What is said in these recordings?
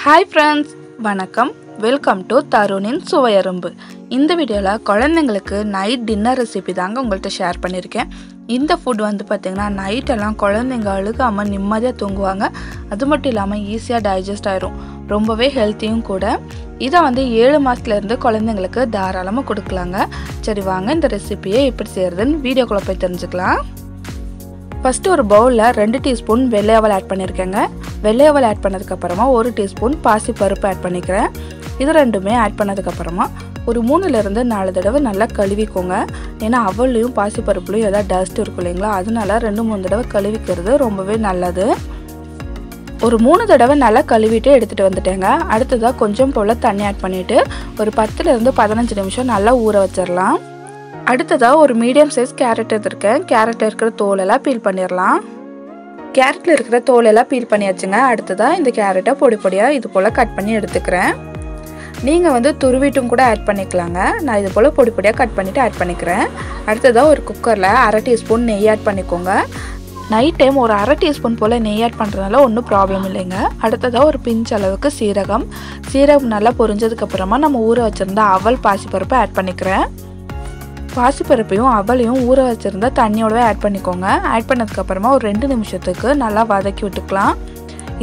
Hi friends, வணக்கம். Welcome to தருணின் சுவையரும்பு. இந்த வீடியோவில் குழந்தைங்களுக்கு நைட் டின்னர் ரெசிபி தாங்க உங்கள்கிட்ட ஷேர் பண்ணியிருக்கேன். இந்த ஃபுட் வந்து பார்த்திங்கன்னா நைட்டெல்லாம் குழந்தைங்க அழுகாமல் நிம்மதியாக தூங்குவாங்க. அது மட்டும் இல்லாமல் ஈஸியாக டைஜஸ்ட் ஆயிரும். ரொம்பவே ஹெல்த்தியும் கூட. இதை வந்து 7 மாதத்துலேருந்து குழந்தைங்களுக்கு தாராளமாக கொடுக்கலாங்க. சரி வாங்க இந்த ரெசிபியை எப்படி செய்கிறதுன்னு வீடியோக்குள்ளே போய் தெரிஞ்சுக்கலாம். ஃபஸ்ட்டு ஒரு பவுலில் 2 டீஸ்பூன் வெள்ளை அவல் ஆட் பண்ணியிருக்கேங்க. வெள்ளை அவல் ஆட் பண்ணதுக்கப்புறமா 1 டீஸ்பூன் பாசிப்பருப்பு ஆட் பண்ணிக்கிறேன். இது ரெண்டுமே ஆட் பண்ணதுக்கப்புறமா ஒரு 3லேருந்து 4 தடவை நல்லா கழுவிக்கோங்க. ஏன்னா அவல்லையும் பாசிப்பருப்புலையும் ஏதாவது டஸ்ட் இருக்கும் இல்லைங்களா, அதனால 2-3 தடவை கழுவிக்கிறது ரொம்பவே நல்லது. ஒரு 3 தடவை நல்லா கழுவிட்டு எடுத்துகிட்டு வந்துட்டேங்க. அடுத்ததாக கொஞ்சம் போல் தண்ணி ஆட் பண்ணிவிட்டு ஒரு 10லேருந்து 15 நிமிஷம் நல்லா ஊற வச்சிடலாம். அடுத்ததாக ஒரு மீடியம் சைஸ் கேரட் எடுத்துருக்கேன். கேரட்டில் இருக்கிற தோலெல்லாம் பீல் பண்ணிடலாம். கேரட்டில் இருக்கிற தோலெல்லாம் பீல் பண்ணியாச்சுங்க. அடுத்ததாக இந்த கேரட்டை பொடி பொடியாக இது போல் கட் பண்ணி எடுத்துக்கிறேன். நீங்கள் வந்து துருவிட்டும் கூட ஆட் பண்ணிக்கலாங்க. நான் இது போல் பொடி பொடியாக கட் பண்ணிவிட்டு ஆட் பண்ணிக்கிறேன். அடுத்ததாக ஒரு குக்கரில் 1/2 டீஸ்பூன் நெய் ஆட் பண்ணிக்கோங்க. நைட் டைம் ஒரு 1/2 டீஸ்பூன் போல் நெய் ஆட் பண்ணுறதுனால ஒன்றும் ப்ராப்ளம் இல்லைங்க. அடுத்ததாக ஒரு பிஞ்ச் அளவுக்கு சீரகம் நல்லா பொரிஞ்சதுக்கப்புறமா நம்ம ஊற வச்சுருந்த அவல் பாசிப்பருப்பை ஆட் பண்ணிக்கிறேன். பாசிப்பருப்பையும் அவளையும் ஊற வச்சுருந்தா தண்ணியோடவே ஆட் பண்ணிக்கோங்க. ஆட் பண்ணதுக்கப்புறமா ஒரு 2 நிமிஷத்துக்கு நல்லா வதக்கி விட்டுக்கலாம்.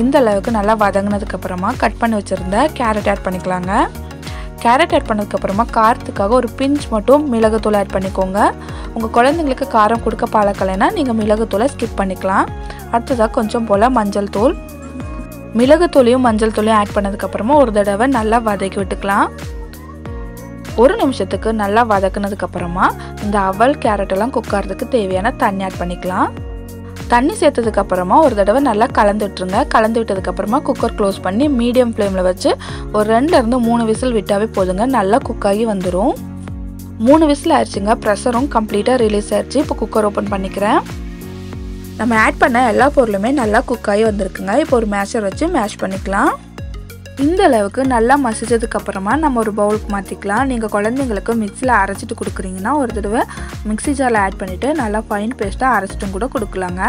இந்த அளவுக்கு நல்லா வதங்கினதுக்கப்புறமா கட் பண்ணி வச்சுருந்த கேரட் ஆட் பண்ணிக்கலாங்க. கேரட் ஆட் பண்ணதுக்கப்புறமா காரத்துக்காக ஒரு பிஞ்ச் மட்டும் மிளகுத்தூள் ஆட் பண்ணிக்கோங்க. உங்கள் குழந்தைங்களுக்கு காரம் கொடுக்க பழக்கலைன்னா நீங்கள் மிளகுத்தூளை ஸ்கிப் பண்ணிக்கலாம். அடுத்ததாக கொஞ்சம் போல் மஞ்சள் தூள், மிளகுத்தூளையும் மஞ்சள் தூளையும் ஆட் பண்ணதுக்கப்புறமா ஒரு தடவை நல்லா வதக்கி விட்டுக்கலாம். 1 நிமிஷத்துக்கு நல்லா வதக்குனதுக்கப்புறமா இந்த அவல் கேரட்டெல்லாம் குக் ஆகிறதுக்கு தேவையான தண்ணி ஆட் பண்ணிக்கலாம். தண்ணி சேர்த்ததுக்கப்புறமா ஒரு தடவை நல்லா கலந்து விட்டுருங்க. கலந்து விட்டதுக்கப்புறமா குக்கர் க்ளோஸ் பண்ணி மீடியம் ஃப்ளேமில் வச்சு ஒரு 2லேருந்து 3 விசில் விட்டாவே போதுங்க. நல்லா குக் ஆகி வந்துடும். 3 விசில் ஆயிடுச்சுங்க. ப்ரெஷரும் கம்ப்ளீட்டாக ரிலீஸ் ஆயிடுச்சு. இப்போ குக்கர் ஓப்பன் பண்ணிக்கிறேன். நம்ம ஆட் பண்ண எல்லா பொருளுமே நல்லா குக் ஆகி வந்திருக்குங்க. இப்போ ஒரு மேஷர் வச்சு மேஷ் பண்ணிக்கலாம். இந்த அளவுக்கு நல்லா மசிச்சதுக்கப்புறமா நம்ம ஒரு பவுலுக்கு மாற்றிக்கலாம். நீங்கள் குழந்தைங்களுக்கு மிக்சியில் அரைச்சிட்டு கொடுக்குறீங்கன்னா ஒரு தடவை மிக்சி ஜாரில் ஆட் பண்ணிவிட்டு நல்லா ஃபைன் பேஸ்ட்டாக அரைச்சிட்டும் கூட கொடுக்கலாங்க.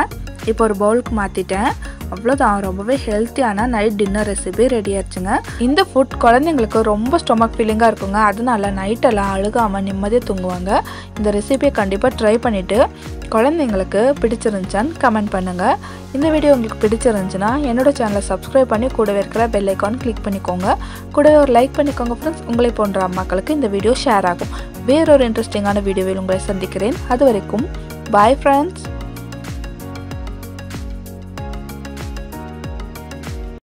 இப்போ ஒரு பவுலுக்கு மாற்றிட்டேன். அவ்வளோதான், ரொம்பவே ஹெல்த்தியான நைட் டின்னர் ரெசிபி ரெடி ஆச்சுங்க. இந்த ஃபுட் குழந்தைங்களுக்கு ரொம்ப ஸ்டொமக் ஃபீலிங்காக இருக்குங்க. அதனால நைட்டெல்லாம் அழுகாமல் நிம்மதியாக தூங்குவாங்க. இந்த ரெசிபியை கண்டிப்பாக ட்ரை பண்ணிவிட்டு குழந்தைங்களுக்கு பிடிச்சிருந்துச்சான்னு கமெண்ட் பண்ணுங்கள். இந்த வீடியோ உங்களுக்கு பிடிச்சிருந்துச்சுன்னா என்னோடய சேனலை சப்ஸ்கிரைப் பண்ணி கூடவே இருக்கிற பெல் ஐக்கான் கிளிக் பண்ணிக்கோங்க. கூடவே ஒரு லைக் பண்ணிக்கோங்க ஃப்ரெண்ட்ஸ். உங்களை போன்ற அம்மாக்களுக்கு இந்த வீடியோ ஷேர் ஆகும். வேறொரு இன்ட்ரெஸ்டிங்கான வீடியோவில் உங்களை சந்திக்கிறேன். அது வரைக்கும் பாய் ஃப்ரெண்ட்ஸ்.